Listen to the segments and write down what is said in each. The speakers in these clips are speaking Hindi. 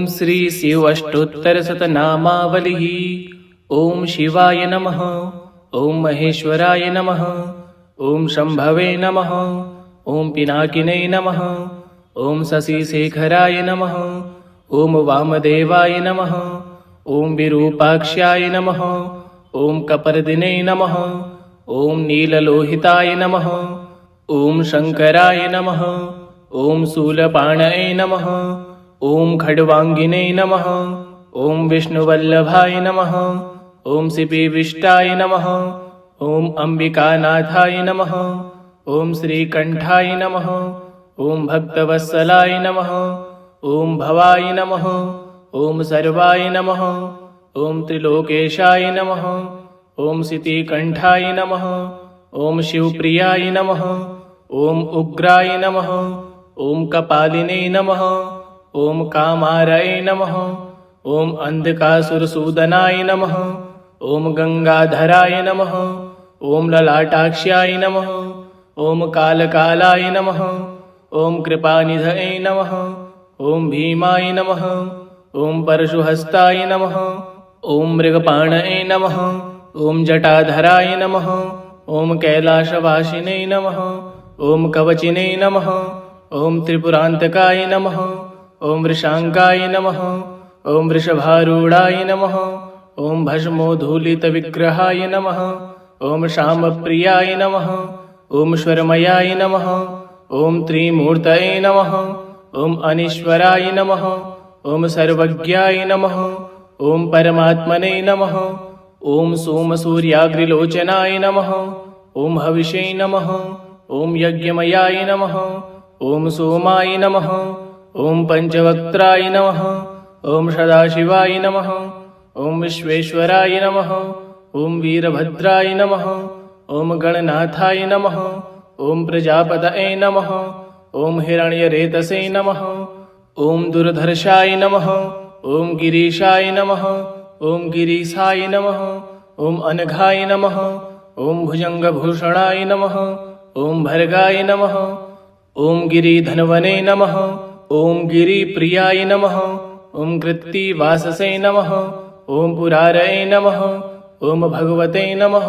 ओम श्री शिव अष्टोत्तर शतनामावलिः। ओम शिवाय नमः। ओम महेश्वराय नमः। ओम शंभवे नमः। ओम पिनाकिने नमः। ओम शशिशेखराय नमः। ओम वामदेवाय नमः। ओम विरूपाक्षाय नमः। ओम कपर्दिने नमः। ओम नीललोहिताय नमः। ओम शंकराय नमः। ओम शूलपाणये नमः। ओम खड्वांगिने नमः। ओम विष्णुवल्लभाय नमः। ओम सिपिविष्टाय नमः। ओम अंबिकानाथाय नमः। ओम श्रीकंठाय नमः। ओम भक्तवत्सलाय नमः। ओम भवाय नमः। ओम सर्वाय नमः। ओम त्रिलोकेशाय नमः। ओम सितिकंठाय नमः। ओम शिवप्रियाय नमः। ओम उग्राय नमः। ओम कपालिने नमः। ओम कामारये नमः। ओम अंधकासुरसूदनाय नमः। ओम गंगाधराय नमः। ओम ललाटाक्ष्याय नमः। ओम कालकालाय नमः। ओम कृपानिधये नमः। ओम भीमाय नमः। ओम परशुहस्ताय नमः। ओम मृगपाणये नमः। ओम जटाधराय नमः। ओम कैलासवासिने नमः। ओम कवचिने नमः। ओम त्रिपुरांतकाय नमः। ओम वृषांकाय नमः। ओम वृषभारूढ़ाय नमः। ओम भस्मोद्धूलितविग्रहाय नमः। ओम श्यामप्रियाय नमः। ओम श्वरमयाय नमः। ओम त्रिमूर्तये नमः। ओम अनीश्वराय नमः। ओम सर्वज्ञाय नमः। ओम परमात्मने नमः। ओम सोमसूर्याग्रिलोचनाय नमः। ओम हविषे नमः। ओम यज्ञमयाय नमः। ओम सोमाय नमः। ओम पंचवक्त्राय नमः। ओम सदाशिवाय नमः। ओम विश्वेश्वराय नमः। ओम वीरभद्राय नमः। ओम गणनाथाय नमः। ओम प्रजापतये नमः। ओम हिरण्यरेतसे नमः। ओम दुर्धर्षाय नमः। ओम गिरीशाय नमः। ओम गिरीशाय नमः। ओम अनघाय नमः। ओम भुजंगभूषणाय नमः। ओम भर्गाय नमः। ओम गिरिधन्वने नमः। ओम गिरिप्रियाय नमः। ओम कृत्तिवाससे नमः। ओम पुरारये नमः। ओम भगवते नमः।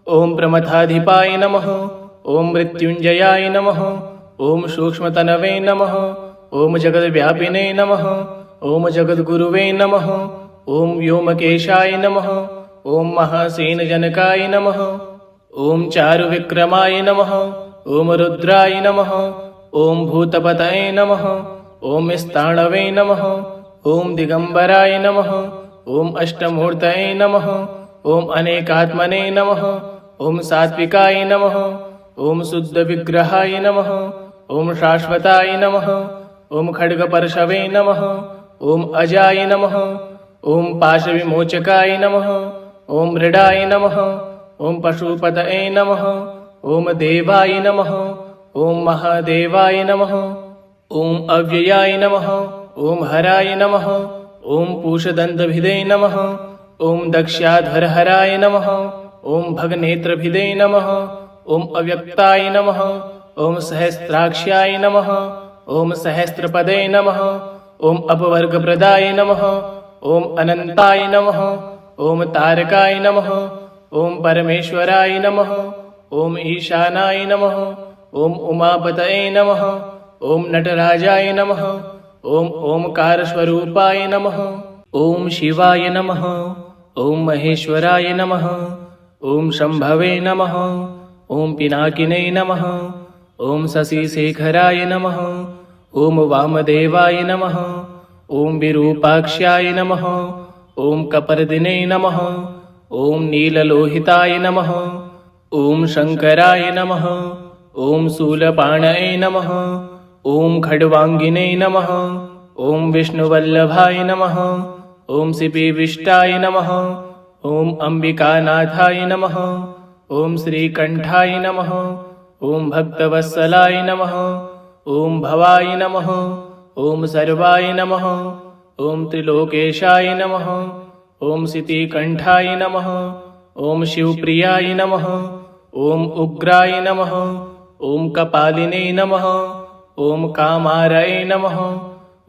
ओम प्रमथाधिपाय नमः। ओम मृत्युंजयाय नमः। ओम सूक्ष्मतनवे नमः। ओम जगद्व्यापिने नमः। ओम जगद्गुरुवे नमः। ओम व्योमकेशाय नमः। ओम महासेनजनकाय नमः। ओम चारुविक्रमाय नमः। ओम रुद्राय नमः। ओम भूतपतये नमः। ओम स्थाणवे नमः। ओम दिगंबराय नमः। ओम अष्टमूर्तये नमः। ओम अनेकात्मने नमः। ओम सात्विकाय नमः। ओम शुद्धविग्रहाय नमः। ओम शाश्वताय नमः। ओम खड्गपर्शवे नमः। ओम अजाय नमः। ओम पाशविमोचकाय नमः। ओम मृडाय नमः। ओम पशुपतये नमः। ओम देवाय नमः। ओम महादेवाय नमः। ओम अव्ययाय नमः। ओम हराय नमः। ओम पूषदन्तभिदे नमः। ओम दक्ष्याध्वरहराय नमः। ओम भगनेत्रभिदे नमः। ओम अव्यक्ताय नमः। ओम सहस्राक्ष्याय नमः। ओम सहस्रपदे नमः। ओम अपवर्गप्रदाय नमः। ओम अनंताय नमः। ओम तारकाय नमः। ओम परमेश्वराय नमः। ओम ईशानाय नमः। ओम उमापतये नमः। ओम नटराजाय नमः। ओम ओमकारस्वरूपाय नमः। ओम शिवाय नमः। ओम महेश्वराय नमः। ओम शंभवे नमः। ओम पिनाकिने नमः। ओम शशिशेखराय नमः। ओम वामदेवाय नमः। ओम विरूपाक्षाय नमः। ओम कपर्दिने नमः। ओम नीललोहिताय नमः। ओम शंकराय नमः। ओम शूलपाणये नमः। ओम खड्वांगिने नमः। ओम विष्णुवल्लभाय नमः। ओम सिपिविष्टाय नमः। ओम अंबिकानाथाय नमः। ओम श्रीकंठाय नमः। ओम भक्तवत्सलाय नमः। ओम भवाय नमः। ओम सर्वाय नमः। ओम त्रिलोकेशाय नमः। ओम सितिकंठाय नमः। ओम शिवप्रियाय नमः। ओम उग्राय नमः। ओम कपालिने नमः। ओम कामारये नमः।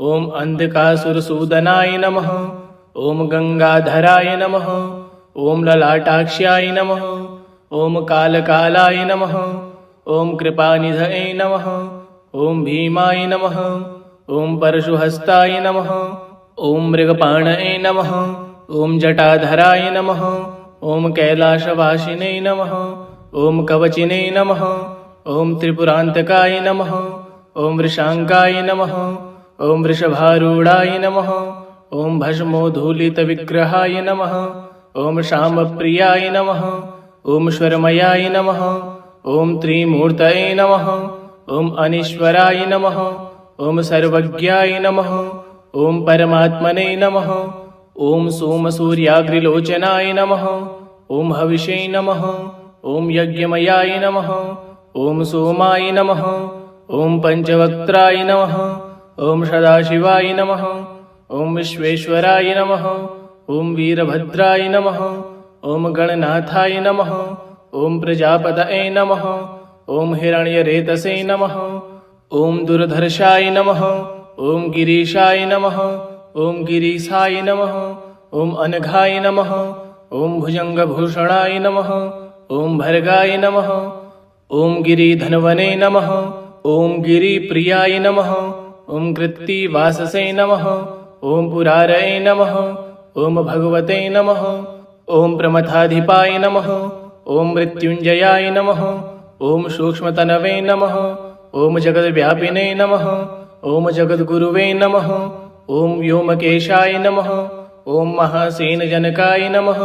ॐ अन्धकासुरसूदनाय नमः। ॐ गङ्गाधराय नमः। ॐ ललाटाक्ष्याय नमः। ॐ कालकालाय नमः। ॐ कृपानिधये नमः। ॐ भीमाय नमः। ॐ परशुहस्ताय नमः। ॐ मृगपाणये नमः। ॐ जटाधराय नमः। ॐ कैलासवासिने नमः। ॐ कवचिने नमः। ॐ त्रिपुरान्तकाय नमः। ॐ वृषाङ्काय नमः। ॐ वृषभारूढाय नमः। ॐ भस्मोद्धूलितविग्रहाय नमः। ॐ श्यामप्रियाय नमः। ॐ श्वरमयाय नमः। ॐ त्रिमूर्तये नमः। ॐ अनीश्वराय नमः। ॐ सर्वज्ञाय नमः। ॐ परमात्मने नमः। ॐ सोमसूर्याग्रिलोचनाय नमः। ॐ हविषे नमः। ॐ यज्ञमयाय नमः। ॐ सोमाय नमः। ॐ पञ्चवक्त्राय नमः। ॐ सदाशिवाय नमः। ॐ विश्वेश्वराय नमः। ॐ वीरभद्राय नमः। ॐ गणनाथाय नमः। ॐ प्रजापतये नमः। ॐ हिरण्यरेतसे नमः। ॐ दुर्धर्षाय नमः। ॐ गिरीशाय नमः। ॐ गिरीशाय नमः। ॐ अनघाय नमः। ॐ भुजङ्गभूषणाय नमः। ॐ भर्गाय नमः। ॐ गिरिधन्वने नमः। ॐ गिरिप्रियाय नमः। ॐ कृत्तिवाससे नमः। ॐ पुरारये नमः। ॐ भगवते नमः। ॐ प्रमथाधिपाय नमः। ॐ मृत्युञ्जयाय नमः। ॐ सूक्ष्मतनवे नमः। ॐ जगद्व्यापिने नमः। ॐ जगद्गुरुवे नमः। ॐ व्योमकेशाय नमः। ॐ महासेनजनकाय नमः।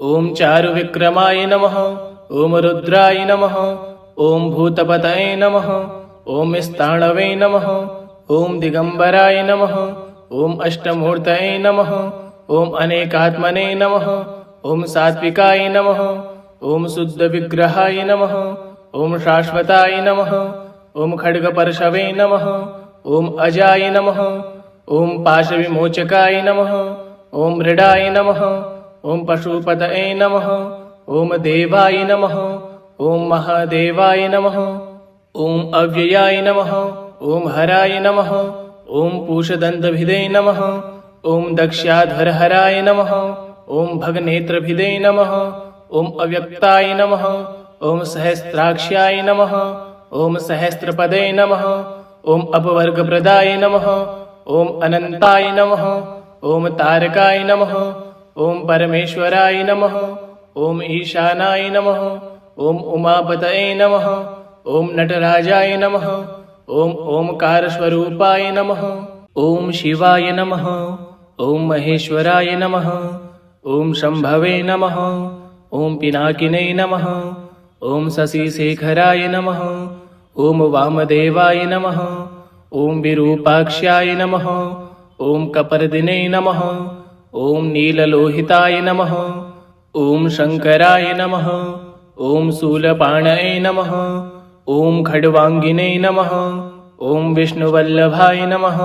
ॐ चारुविक्रमाय नमः। ॐ रुद्राय नमः। ॐ भूतपतये नमः। ॐ स्थाणवे नमः। ॐ दिगम्बराय नमः। ॐ अष्टमूर्तये नमः। ॐ अनेकात्मने नमः। ॐ सात्विकाय नमः। ॐ शुद्धविग्रहाय नमः। ॐ शाश्वताय नमः। ॐ खड्गपर्शवे नमः। ॐ अजाय नमः। ॐ पाशविमोचकाय नमः। ॐ मृडाय नमः। ॐ पशुपतये नमः। ॐ देवाय नमः। ॐ महादेवाय नमः। ॐ अव्ययाय नमः। ॐ हराय नमः। ॐ पूषदन्तभिदे नमः। ॐ दक्ष्याध्वरहराय नमः। ॐ भगनेत्रभिदे नमः। ॐ अव्यक्ताय नमः। ॐ सहस्राक्ष्याय नमः। ॐ सहस्रपदे नमः। ॐ अपवर्गप्रदाय नमः। ॐ अनन्ताय नमः। ॐ तारकाय नमः। ॐ परमेश्वराय नमः। ॐ ईशानाय नमः। ॐ उमापतये नमः। ॐ नटराजाय नमः। ॐ ओंकारस्वरूपाय नमः। ॐ शिवाय नमः। ॐ महेश्वराय नमः। ॐ शम्भवे नमः। ॐ पिनाकिने नमः। ॐ शशिशेखराय नमः। ॐ वामदेवाय नमः। ॐ विरूपाक्षाय नमः। ॐ कपर्दिने नमः। ॐ नीललोहिताय नमः। ॐ शङ्कराय नमः। ॐ शूलपाणये नमः। ॐ खड्वाङ्गिने नमः। ॐ विष्णुवल्लभाय नमः।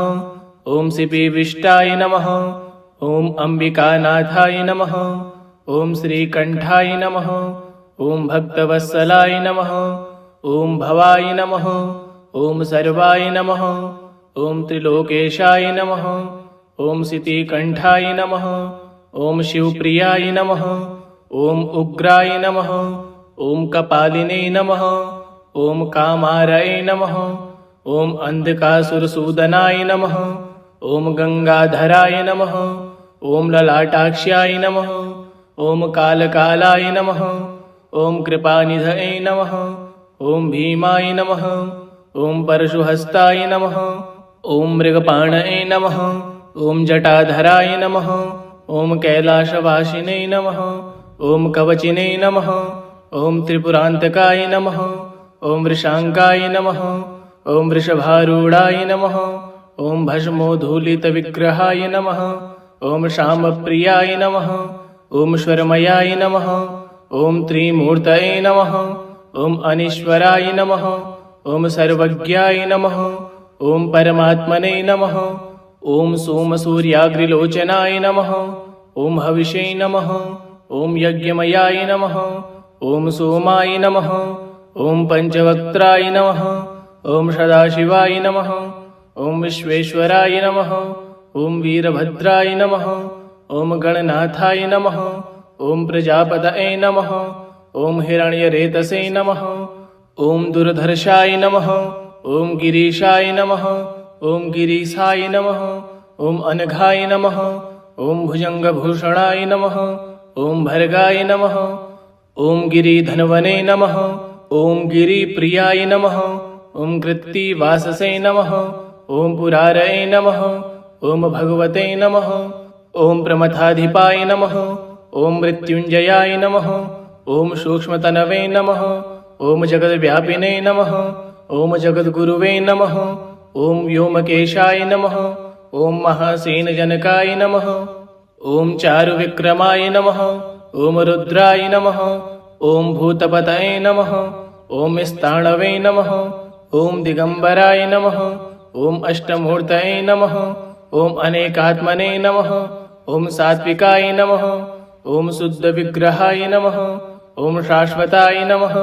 ॐ शिपिविष्टाय नमः। ॐ अम्बिकानाथाय नमः। ॐ श्रीकण्ठाय नमः। ॐ भक्तवत्सलाय नमः। ॐ भवाय नमः। ॐ सर्वाय नमः। ॐ त्रिलोकेशाय नमः। ॐ सितिकण्ठाय नमः। ॐ शिवप्रियाय नमः। ॐ उग्राय नमः। ॐ कपालिने नमः। ॐ कामारये नमः। ॐ अन्धकासुरसूदनाय नमः। ॐ गङ्गाधराय नमः। ॐ ललाटाक्ष्याय नमः। ॐ कालकालाय नमः। ॐ कृपानिधये नमः। ॐ भीमाय नमः। ॐ परशुहस्ताय नमः। ॐ मृगपाणये नमः। ॐ जटाधराय नमः। ॐ कैलासवासिने नमः। ॐ कवचिने नमः। ॐ त्रिपुरान्तकाय नमः। ॐ वृषाङ्काय नमः। ॐ वृषभारूढाय नमः। ॐ भस्मोद्धूलितविग्रहाय नमः। ॐ श्यामप्रियाय नमः। ॐ श्वरमयाय नमः। ॐ त्रिमूर्तये नमः। ॐ अनीश्वराय नमः। ॐ सर्वज्ञाय नमः। ॐ परमात्मने नमः। ॐ सोमसूर्याग्रिलोचनाय नमः। ॐ हविषे नमः। ॐ यज्ञमयाय नमः। ॐ सोमाय नमः। ॐ पञ्चवक्त्राय नमः। ॐ सदाशिवाय नमः। ॐ विश्वेश्वराय नमः। ॐ वीरभद्राय नमः। ॐ गणनाथाय नमः। ॐ प्रजापतये नमः। ॐ हिरण्यरेतसे नमः। ॐ दुर्धर्षाय नमः। ॐ गिरीशाय नमः। ॐ गिरीशाय नमः। ॐ अनघाय नमः। ॐ भुजङ्गभूषणाय नमः। ॐ भर्गाय नमः। ॐ गिरिधन्वने नमः। ॐ गिरिप्रियाय नमः। ॐ कृत्तिवाससे नमः। ॐ पुरारये नमः। ॐ भगवते नमः। ॐ प्रमथाधिपाय नमः। ॐ मृत्युञ्जयाय नमः। ॐ सूक्ष्मतनवे नमः। ॐ जगद्व्यापिने नमः। ॐ जगद्गुरुवे नमः। ॐ व्योमकेशाय नमः। ॐ महासेनजनकाय नमः। ॐ चारुविक्रमाय नमः। ॐ रुद्राय नमः। ॐ भूतपतये नमः। ॐ स्थाणवे नमः। ॐ दिगम्बराय नमः। ॐ अष्टमूर्तये नमः। ॐ अनेकात्मने नमः। ॐ सात्विकाय नमः। ॐ शुद्धविग्रहाय नमः। ॐ शाश्वताय नमः।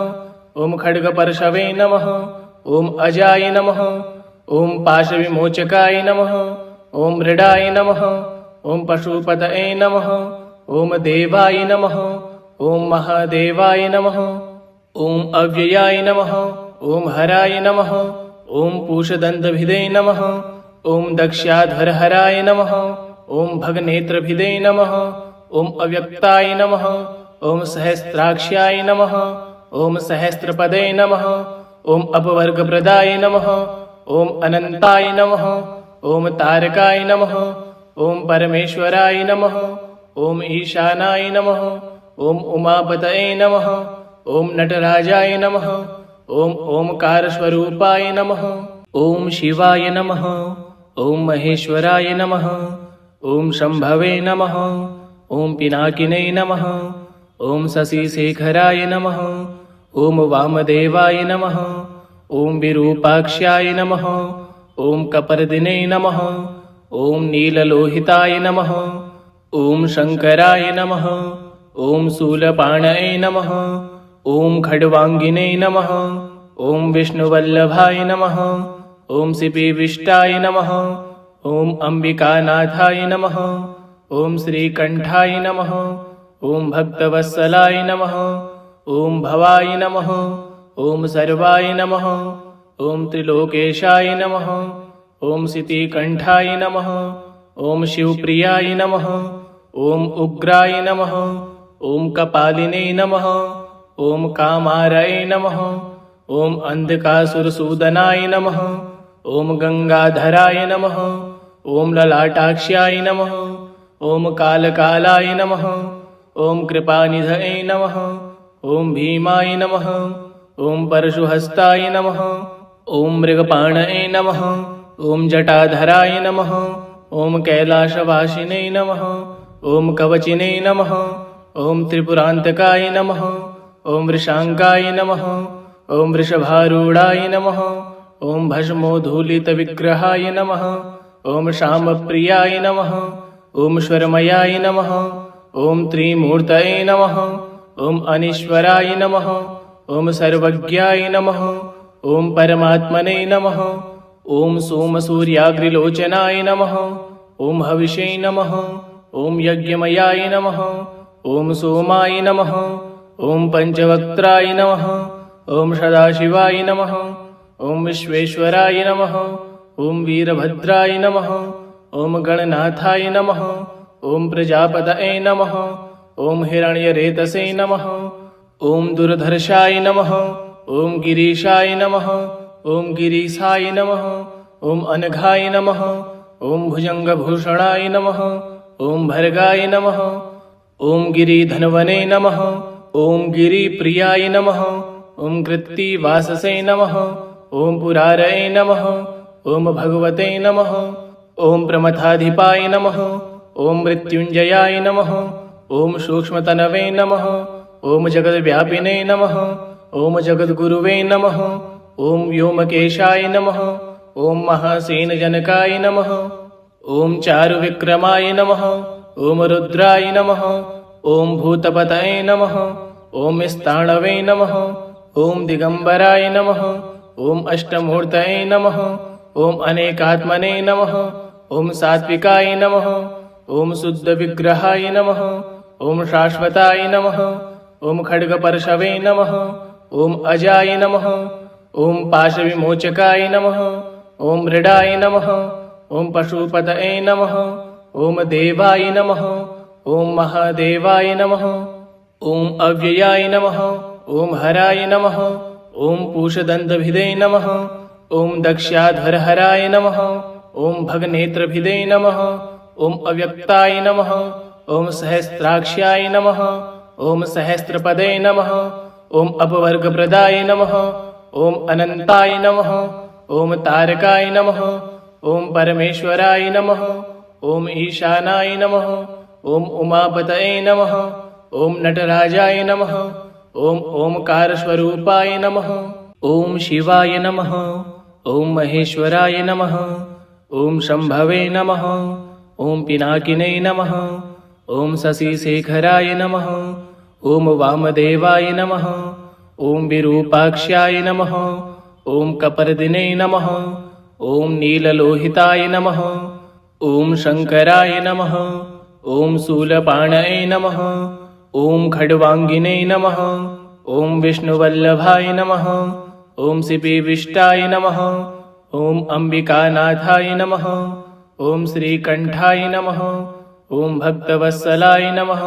ॐ खड्गपर्शवे नमः। ॐ अजाय नमः। ॐ पाशविमोचकाय नमः। ॐ मृडाय नमः। ॐ पशुपतये नमः। ॐ देवाय नमः। ॐ महादेवाय नमः। ॐ अव्ययाय नमः। ॐ हराय नमः। ॐ पूषदन्तभिदे नमः। ॐ दक्ष्याध्वरहराय नमः। ॐ भगनेत्रभिदे नमः। ॐ अव्यक्ताय नमः। ॐ सहस्राक्ष्याय नमः। ॐ सहस्रपदे नमः। ॐ अपवर्गप्रदाय नमः। ॐ अनन्ताय नमः। ॐ तारकाय नमः। ॐ परमेश्वराय नमः। ॐ ईशानाय नमः। ॐ उमापतये नमः। ॐ नटराजाय नमः। ॐ ओंकारस्वरूपाय नमः। ॐ शिवाय नमः। ॐ महेश्वराय नमः। ॐ शम्भवे नमः। ॐ पिनाकिने नमः। ॐ शशिशेखराय नमः। ॐ वामदेवाय नमः। ॐ विरूपाक्ष्याय नमः। ॐ कपर्दिने नमः। ॐ नीललोहिताय नमः। ॐ शङ्कराय नमः। ॐ शूलपाणये नमः। ॐ खड्वाङ्गिने नमः। ॐ विष्णुवल्लभाय नमः। ॐ शिपिविष्टाय नमः। ॐ अम्बिकानाथाय नमः। ॐ श्रीकण्ठाय नमः। ॐ भक्तवत्सलाय नमः। ॐ भवाय नमः। ॐ सर्वाय नमः। ॐ त्रिलोकेशाय नमः। ॐ सितिकण्ठाय नमः। ॐ शिवप्रियाय नमः। ॐ उग्राय नमः। ॐ कपालिने नमः। ॐ कामारये नमः। ॐ अन्धकासुरसूदनाय नमः। ॐ गङ्गाधराय नमः। ॐ ललाटाक्ष्याय नमः। ॐ कालकालाय नमः। ॐ कृपानिधये नमः। ॐ भीमाय नमः। ॐ परशुहस्ताय नमः। ॐ मृगपाणये नमः। ॐ जटाधराय नमः। ॐ कैलासवासिने नमः। ॐ कवचिने नमः। ॐ त्रिपुरान्तकाय नमः। ॐ वृषाङ्काय नमः। ॐ वृषभारूढाय नमः। ॐ भस्मोद्धूलितविग्रहाय नमः। ॐ श्यामप्रियाय नमः। ॐ स्वरमयाय नमः। ॐ त्रिमूर्तये नमः। ॐ अनीश्वराय नमः। ॐ सर्वज्ञाय नमः। ॐ परमात्मने नमः। ॐ सोमसूर्याग्रिलोचनाय नमः। ॐ हविषे नमः। ॐ यज्ञमयाय नमः। ॐ सोमाय नमः। ॐ पञ्चवक्त्राय नमः। ॐ सदाशिवाय नमः। ॐ विश्वेश्वराय नमः। ॐ वीरभद्राय नमः। ॐ गणनाथाय नमः। ॐ प्रजापतये नमः। ॐ हिरण्यरेतसे नमः। ॐ दुर्धर्षाय नमः। ॐ गिरीशाय नमः। ॐ गिरीशाय नमः। ॐ अनघाय नमः। ॐ भुजङ्गभूषणाय नमः। ॐ भर्गाय नमः। ॐ गिरिधन्वने नमः। ॐ गिरिप्रियाय नमः। ॐ कृत्तिवाससे नमः। ॐ पुरारये नमः। ॐ भगवते नमः। ॐ प्रमथाधिपाय नमः। ॐ मृत्युञ्जयाय नमः। ॐ सूक्ष्मतनवे नमः। ॐ जगद्व्यापिने नमः। ॐ जगद्गुरुवे नमः। ॐ व्योमकेशाय नमः। ॐ महासेनजनकाय नमः। ॐ चारुविक्रमाय नमः। ॐ रुद्राय नमः। ॐ भूतपतये नमः। ॐ स्थाणवे नमः। ॐ दिगम्बराय नमः। ॐ अष्टमूर्तये नमः। ओम अनेकात्मने नमः ओम सात्विकाय नमः ओम शुद्ध विग्रहाय नमः ओम शाश्वताय नमः ओम खड्गपर्शवे नमः ओम अजाय नमः ओम पाशविमोचकाय नमः ओम मृडाय नमः ओम पशुपतये नमः ओम देवाय नमः ओम महादेवाय नमः ओम अव्ययाय नमः ओम हराय नमः ओम पूषदन्तभिदे नमः ओम दक्ष्याध्वरहराय नमः ओम भगनेत्रभिदे नमः ओम अव्यक्ताय नमः ओम सहस्राक्ष्याय नमः ओम सहस्रपदे नमः ओम अपवर्गप्रदाय नमः ओम अनन्ताय नमः ओम तारकाय नमः ओम परमेश्वराय नमः ओम ईशानाय नमः ओम उमापतये नमः ओम नटराजाय नमः ओम ओंकारस्वरूपाय नमः ओम शिवाय नमः ओम महेश्वराय नमः ओम शंभवे नमः ओम पिनाकिने नमः ओम शशिशेखराय नमः ओम वामदेवाय नमः ओम विरूपाक्ष्याय नमः ओम कपर्दिने नमः ओम नीललोहिताय नमः ओम शंकराय नमः ओम शूलपाणये नमः ओम खड्वांगिने नमः ओम विष्णुवल्लभाय नमः ओम सिपिविष्टाय नमः ओम अंबिकानाथाय नमः ओम श्रीकंठाय नमः ओम भक्तवत्सलाय नमः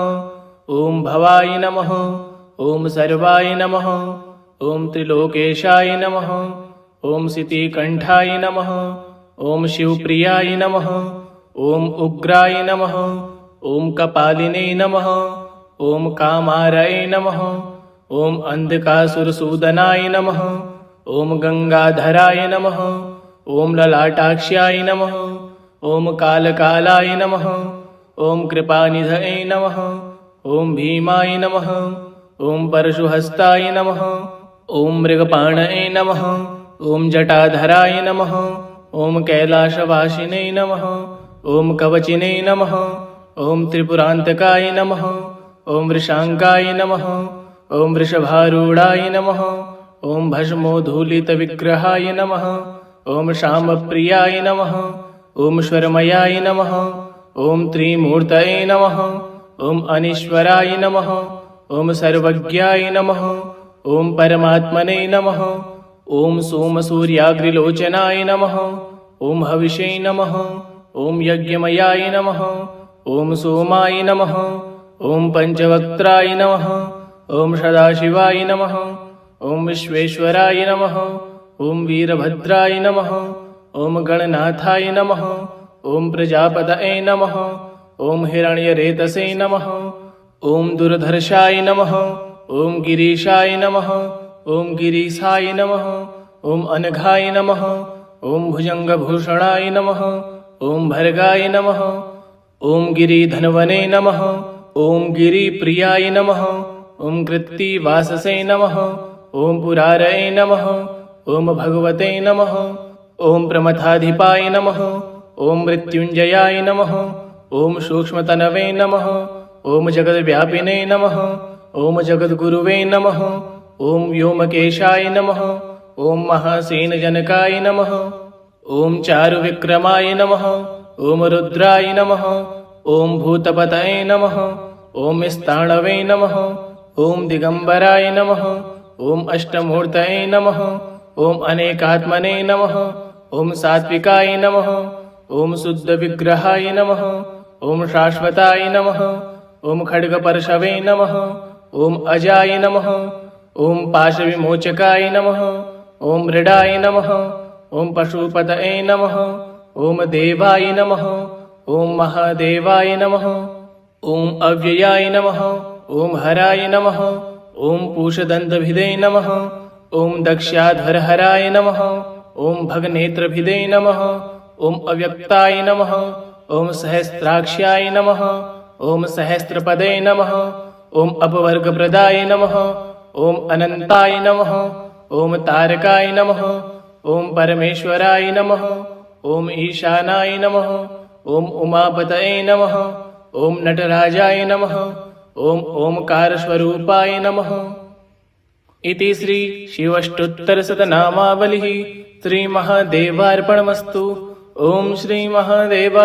ओम भवाय नमः ओम सर्वाय नमः ओम त्रिलोकेशाय नमः ओम सितिकंठाय नमः ओम शिवप्रियाय नमः ओम उग्राय नमः ओम कपालिने नमः ओम कामारये नमः ओम अंधकासुरसूदनाय नमः ओम गंगाधराय नमः ओम ललाटाक्ष्याय नमः ओम कालकालाय नमः ओम कृपानिधये नमः ओम भीमाय नमः ओम परशुहस्ताय नमः ओम मृगपाणये नमः ओम जटाधराय नमः ओम कैलासवासिने नमः ओम कवचिने नमः ओम त्रिपुरान्तकाय नमः ओम वृषांकाय नमः ओम वृषभारूढाय नमः ओम भस्मोद्धूलितविग्रहाय नमः ओम श्यामप्रियाय नमः ओम श्वरमयाय नमः ओम त्रिमूर्तये नमः ओम अनीश्वराय नमः ओम सर्वज्ञाय नमः ओम परमात्मने नमः ओम सोमसूर्याग्रिलोचनाय नमः ओम हविषे नमः ओम यज्ञमयाय नमः ओम सोमाय नमः ओम पंचवक्त्राय नमः ओम सदाशिवाय नमः ओम विश्वेश्वराय नमः ओम वीरभद्राय नमः ओम गणनाथाय नमः ओम प्रजापतये नमः ओम हिरण्यरेतसे नमः ओम दुर्धर्षाय नमः ओम गिरीशाय नमः ओम गिरीशाय नमः ओम अनघाय नमः ओम भुजंगभूषणाय नमः ओम भर्गाय नमः ओम गिरिधन्वने नमः ओम गिरिप्रियाय नमः ओम कृत्तिवाससे नमः ओम पुरारये नमः ओम भगवते नमः ओम प्रमथाधिपाय नमः ओम मृत्युंजयाय नमः ओम सूक्ष्मतनवे नमः ओम जगद्व्यापिने नमः ओम जगद्गुरुवे नमः ओम व्योमकेशाय नमः ओम महासेनजनकाय नमः ओम चारुविक्रमाय नमः ओम रुद्राय नमः ओम भूतपतये नमः ओम स्थाणवे नमः ओम दिगंबराय नमः ओम अष्टमूर्तये नमः ओम अनेकात्मने नमः ओम सात्विकाय नमः ओम शुद्ध विग्रहाय नमः ओम शाश्वताय नमः ओम खड्गपर्शवे नमः ओम अजाय नमः ओम पाशविमोचकाय नमः ओम मृडाय नमः ओम पशुपतये नमः ओम देवाय नमः ओम महादेवाय नमः ओम अव्ययाय नमः ओम हराय नमः ओम पूषदन्तभिदे नमः ओम दक्ष्याध्वरहराय नमः ओम भगनेत्रभिदे नमः ओम अव्यक्ताय नमः ओम सहस्राक्ष्याय नमः ओम सहस्रपदे नमः ओम अपवर्गप्रदाय नमः ओम अनन्ताय नमः ओम तारकाय नमः ओम परमेश्वराय नमः ओम ईशानाय नमः ओम उमापतये नमः ओम नटराजाय नमः ओम ओंकारस्वरूपाय नमः। इति श्री शिवष्टोत्तरशतनामावलिः श्री महादेवार्पणमस्तु. ओम श्री महादेवा